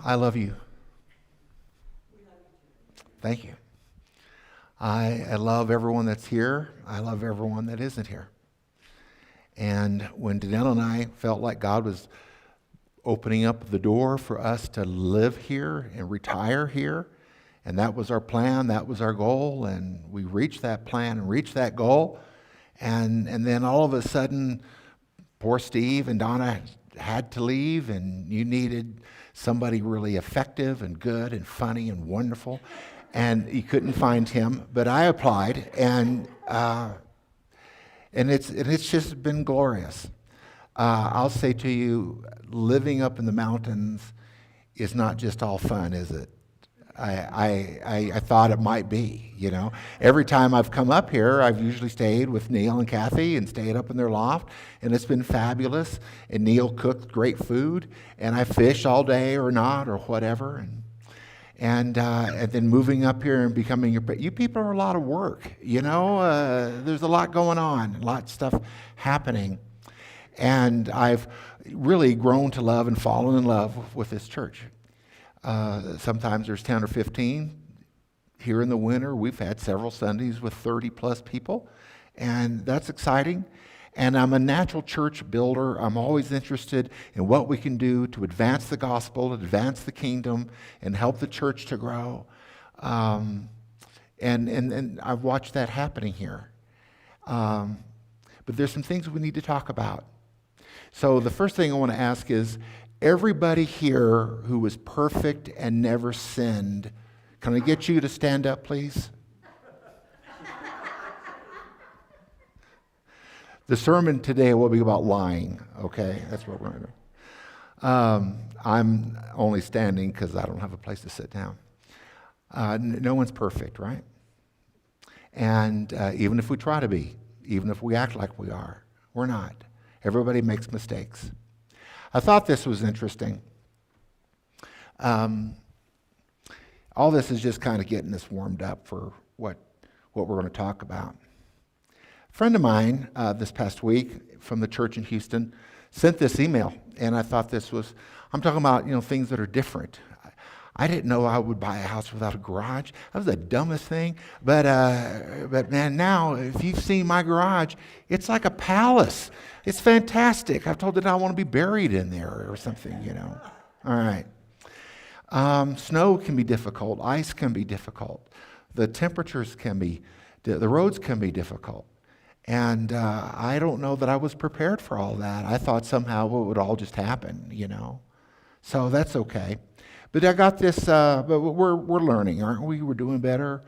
I love you. Thank you. I love everyone that's here. I love everyone that isn't here. And when Danelle and I felt like God was opening up the door for us to live here and retire here, and that was our plan, that was our goal, and we reached that plan and reached that goal, and then all of a sudden, poor Steve and Donna had to leave, and you needed somebody really effective and good and funny and wonderful, and you couldn't find him, but I applied, and it's just been glorious. I'll say to you, living up in the mountains is not just all fun, is it? I thought it might be, you know. Every time I've come up here, I've usually stayed with Neil and Kathy and stayed up in their loft, and it's been fabulous. And Neil cooked great food, and I fish all day or not or whatever. And then moving up here and becoming you people are a lot of work, you know. There's a lot going on, a lot of stuff happening. And I've really grown to love and fallen in love with this church. Sometimes there's 10 or 15. Here in the winter, we've had several Sundays with 30 plus people, and that's exciting. And I'm a natural church builder. I'm always interested in what we can do to advance the gospel, advance the kingdom, and help the church to grow. And I've watched that happening here. But there's some things we need to talk about. So the first thing I want to ask is, everybody here who was perfect and never sinned, can I get you to stand up, please? The sermon today will be about lying, okay? That's what we're going to do. I'm only standing because I don't have a place to sit down. No one's perfect, right? And even if we try to be, even if we act like we are, we're not. Everybody makes mistakes. I thought this was interesting. All this is just kind of getting us warmed up for what we're going to talk about. A friend of mine this past week from the church in Houston sent this email, and I thought I'm talking about, you know, things that are different. I didn't know I would buy a house without a garage. That was the dumbest thing. But man, now, if you've seen my garage, it's like a palace. It's fantastic. I've told it I want to be buried in there or something, you know. All right. Snow can be difficult. Ice can be difficult. The temperatures can be, the roads can be difficult. And I don't know that I was prepared for all that. I thought somehow it would all just happen, you know. So that's okay. But I got this, but we're learning, aren't we? We're doing better.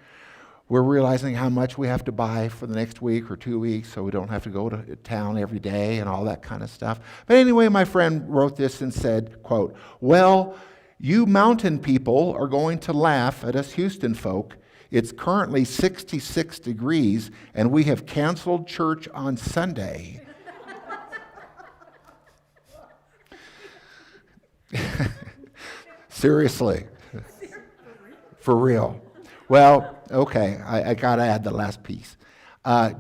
We're realizing how much we have to buy for the next week or 2 weeks so we don't have to go to town every day and all that kind of stuff. But anyway, my friend wrote this and said, quote, "Well, you mountain people are going to laugh at us Houston folk. It's currently 66 degrees and we have canceled church on Sunday." Seriously. For real. Well, okay, I got to add the last piece.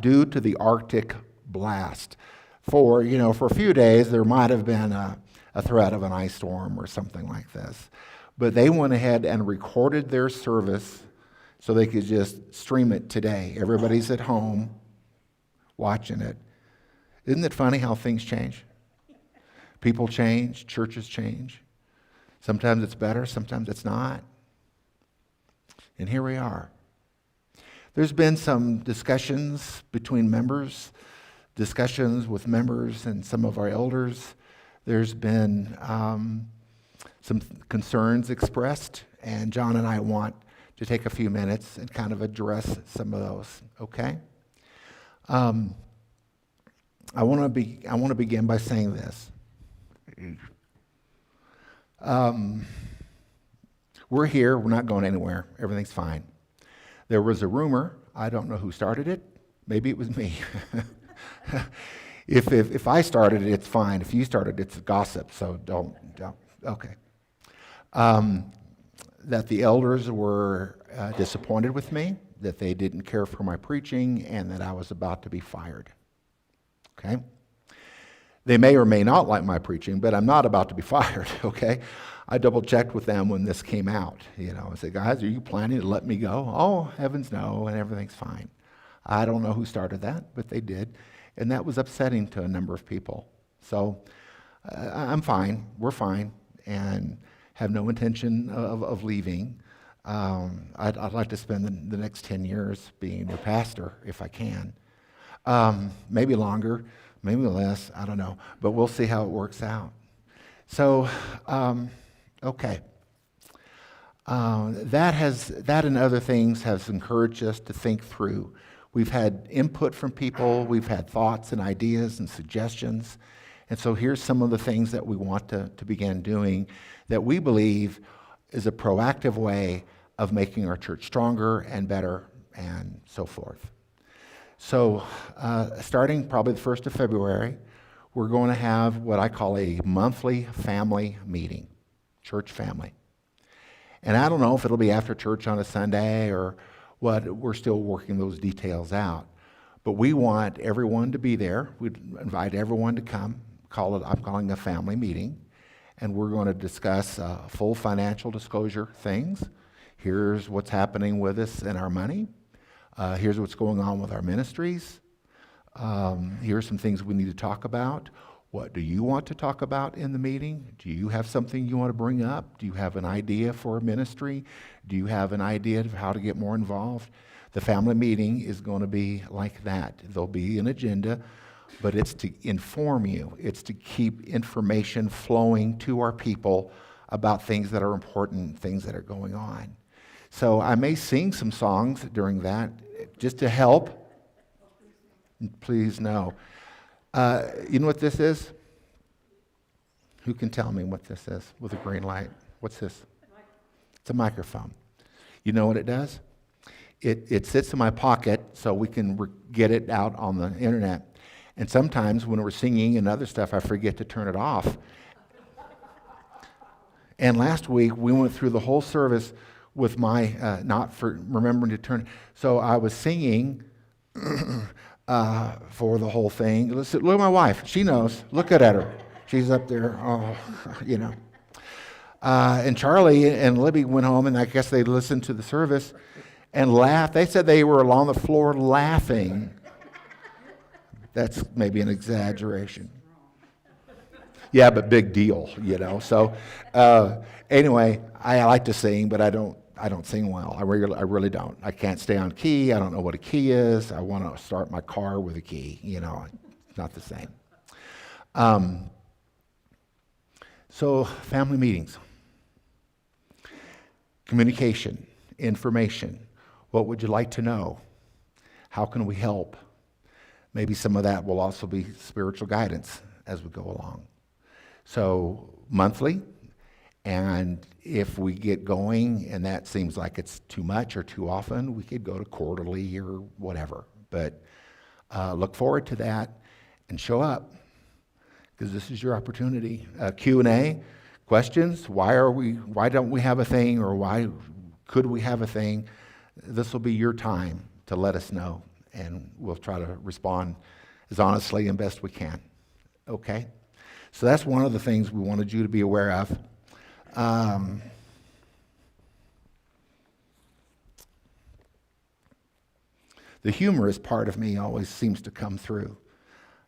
Due to the Arctic blast. For a few days, there might have been a threat of an ice storm or something like this. But they went ahead and recorded their service so they could just stream it today. Everybody's at home watching it. Isn't it funny how things change? People change, churches change. Sometimes it's better, sometimes it's not. And here we are. There's been some discussions between members, discussions with members and some of our elders. There's been some concerns expressed, and John and I want to take a few minutes and kind of address some of those, okay? I want to begin by saying this. We're here. We're not going anywhere. Everything's fine. There was a rumor. I don't know who started it. Maybe it was me. If I started it, it's fine. If you started it, it's gossip. So don't. Okay. That the elders were disappointed with me, that they didn't care for my preaching, and that I was about to be fired. Okay. They may or may not like my preaching, but I'm not about to be fired, okay? I double checked with them when this came out. I said, guys, are you planning to let me go? Oh, heavens no, and everything's fine. I don't know who started that, but they did. And that was upsetting to a number of people. So I'm fine, we're fine, and have no intention of leaving. I'd like to spend the next 10 years being your pastor if I can. Maybe longer, maybe less, I don't know. But we'll see how it works out. So, okay. That and other things has encouraged us to think through. We've had input from people. We've had thoughts and ideas and suggestions. And so here's some of the things that we want to begin doing that we believe is a proactive way of making our church stronger and better and so forth. So starting probably the 1st of February, we're going to have what I call a monthly family meeting, church family. And I don't know if it'll be after church on a Sunday or what. We're still working those details out. But we want everyone to be there. We'd invite everyone to come. I'm calling a family meeting. And we're going to discuss full financial disclosure things. Here's what's happening with us and our money. Here's what's going on with our ministries. Here's some things we need to talk about. What do you want to talk about in the meeting? Do you have something you want to bring up? Do you have an idea for a ministry? Do you have an idea of how to get more involved? The family meeting is going to be like that. There'll be an agenda, but it's to inform you. It's to keep information flowing to our people about things that are important, things that are going on. So I may sing some songs during that just to help. Please, no. You know what this is? Who can tell me what this is with a green light? What's this? It's a microphone. You know what it does? It sits in my pocket so we can get it out on the internet. And sometimes when we're singing and other stuff, I forget to turn it off. And last week, we went through the whole service with my not for remembering to turn. So I was singing for the whole thing. Look at my wife. She knows. Look at her. She's up there. Oh, And Charlie and Libby went home, and I guess they listened to the service and laughed. They said they were on the floor laughing. That's maybe an exaggeration. Yeah, but big deal, So anyway, I like to sing, but I don't sing well. I really don't. I can't stay on key. I don't know what a key is. I want to start my car with a key. It's not the same. So family meetings, communication, information. What would you like to know? How can we help? Maybe some of that will also be spiritual guidance as we go along. So monthly, and if we get going and that seems like it's too much or too often, we could go to quarterly or whatever. But look forward to that and show up, because this is your opportunity. Q&A, questions, why don't we have a thing, or why could we have a thing? This will be your time to let us know, and we'll try to respond as honestly and best we can. Okay? So that's one of the things we wanted you to be aware of. The humorous part of me always seems to come through.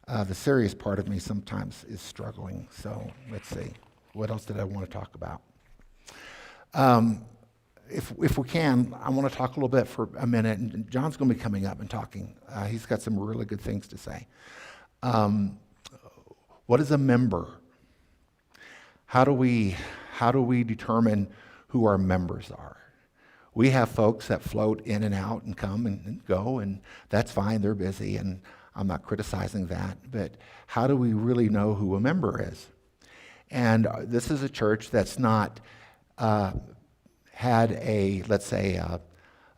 The serious part of me sometimes is struggling. So let's see. What else did I want to talk about? If we can, I want to talk a little bit for a minute. And John's going to be coming up and talking. He's got some really good things to say. What is a member? How do we determine who our members are? We have folks that float in and out and come and go, and that's fine. They're busy, and I'm not criticizing that. But how do we really know who a member is? And this is a church that's not had a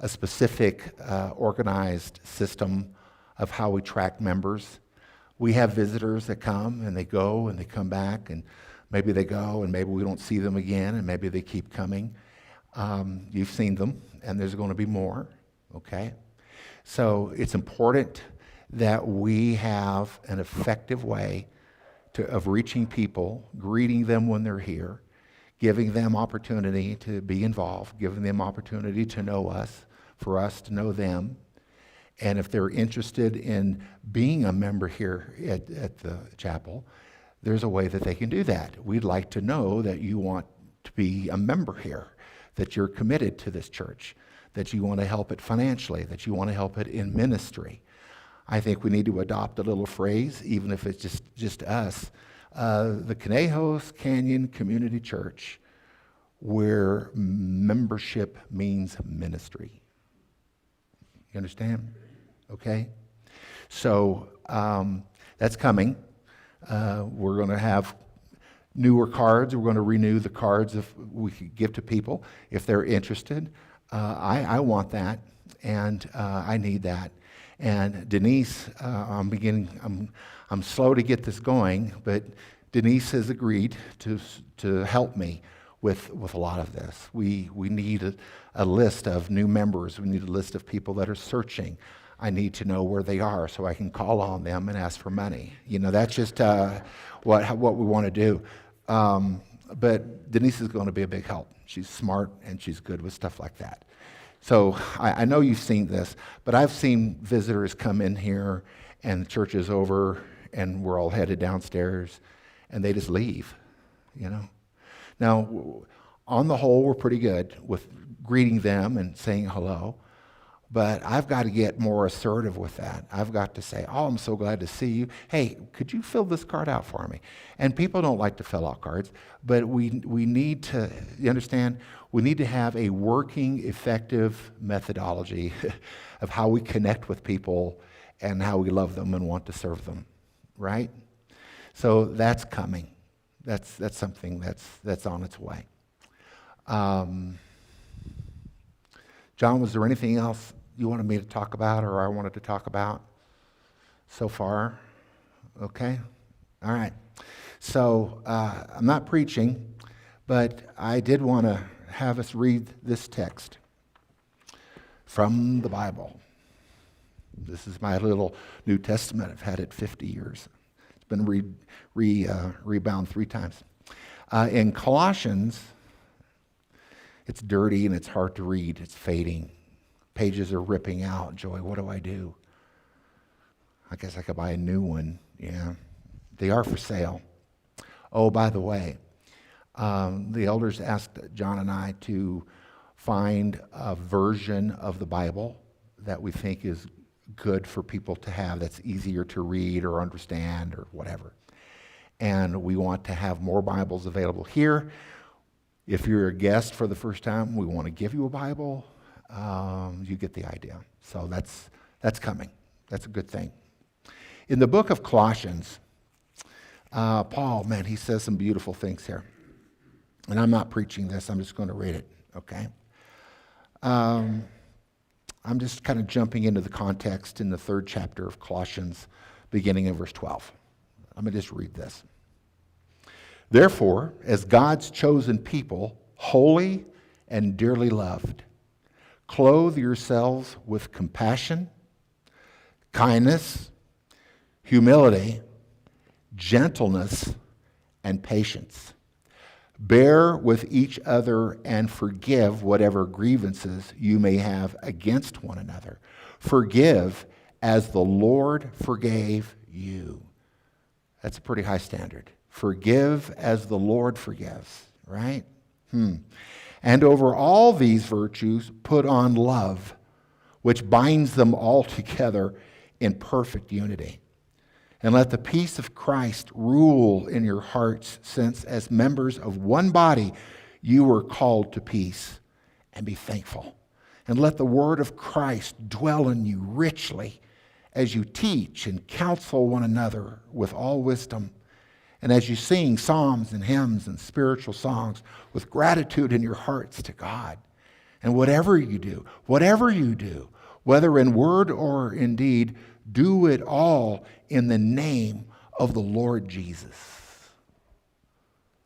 specific organized system of how we track members. We have visitors that come and they go and they come back, and maybe they go and maybe we don't see them again, and maybe they keep coming. You've seen them, and there's going to be more, okay? So it's important that we have an effective way of reaching people, greeting them when they're here, giving them opportunity to be involved, giving them opportunity to know us, for us to know them. And if they're interested in being a member here at the chapel, there's a way that they can do that. We'd like to know that you want to be a member here, that you're committed to this church, that you want to help it financially, that you want to help it in ministry. I think we need to adopt a little phrase, even if it's just us. The Conejos Canyon Community Church, where membership means ministry. You understand? Okay? So that's coming. We're going to have newer cards. We're going to renew the cards if we could give to people if they're interested. I want that, and I need that. And Denise, I'm slow to get this going, but Denise has agreed to help me with a lot of this. We need a list of new members. We need a list of people that are searching. I need to know where they are so I can call on them and ask for money. You know, that's just what we want to do. But Denise is going to be a big help. She's smart and she's good with stuff like that. So I know you've seen this, but I've seen visitors come in here and the church is over and we're all headed downstairs and they just leave, you know. Now, on the whole, we're pretty good with greeting them and saying hello, but I've got to get more assertive with that. I've got to say, oh, I'm so glad to see you. Hey, could you fill this card out for me? And people don't like to fill out cards, but we need to, you understand, we need to have a working, effective methodology of how we connect with people and how we love them and want to serve them, right? So that's coming. That's something that's on its way. John, was there anything else you wanted me to talk about or I wanted to talk about so far? Okay. All right. So I'm not preaching, but I did want to have us read this text from the Bible. This is my little New Testament. I've had it 50 years. It's been rebound 3 times. In Colossians, it's dirty and it's hard to read. It's fading. Pages are ripping out. Joy, what do I do? I guess I could buy a new one. Yeah. They are for sale. Oh, by the way, the elders asked John and I to find a version of the Bible that we think is good for people to have, that's easier to read or understand or whatever. And we want to have more Bibles available here. If you're a guest for the first time, we want to give you a Bible. You get the idea. So that's coming. That's a good thing. In the book of Colossians, Paul, man, he says some beautiful things here. And I'm not preaching this. I'm just going to read it, okay? I'm just kind of jumping into the context in the 3rd chapter of Colossians, beginning in verse 12. I'm going to just read this. Therefore, as God's chosen people, holy and dearly loved, clothe yourselves with compassion, kindness, humility, gentleness, and patience. Bear with each other and forgive whatever grievances you may have against one another. Forgive as the Lord forgave you. That's a pretty high standard. Forgive as the Lord forgives, right? And over all these virtues, put on love, which binds them all together in perfect unity. And let the peace of Christ rule in your hearts, since as members of one body you were called to peace, and be thankful. And let the word of Christ dwell in you richly as you teach and counsel one another with all wisdom, and as you sing psalms and hymns and spiritual songs with gratitude in your hearts to God. And whatever you do, whether in word or in deed, do it all in the name of the Lord Jesus,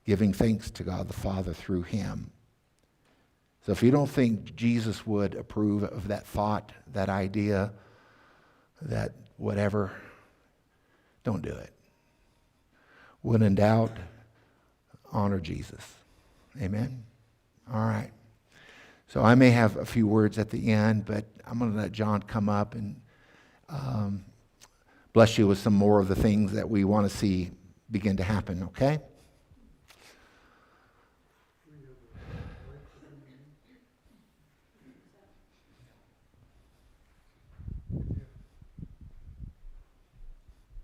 giving thanks to God the Father through him. So if you don't think Jesus would approve of that thought, that idea, that whatever, don't do it. When in doubt, honor Jesus. Amen? All right. So I may have a few words at the end, but I'm going to let John come up and bless you with some more of the things that we want to see begin to happen, okay?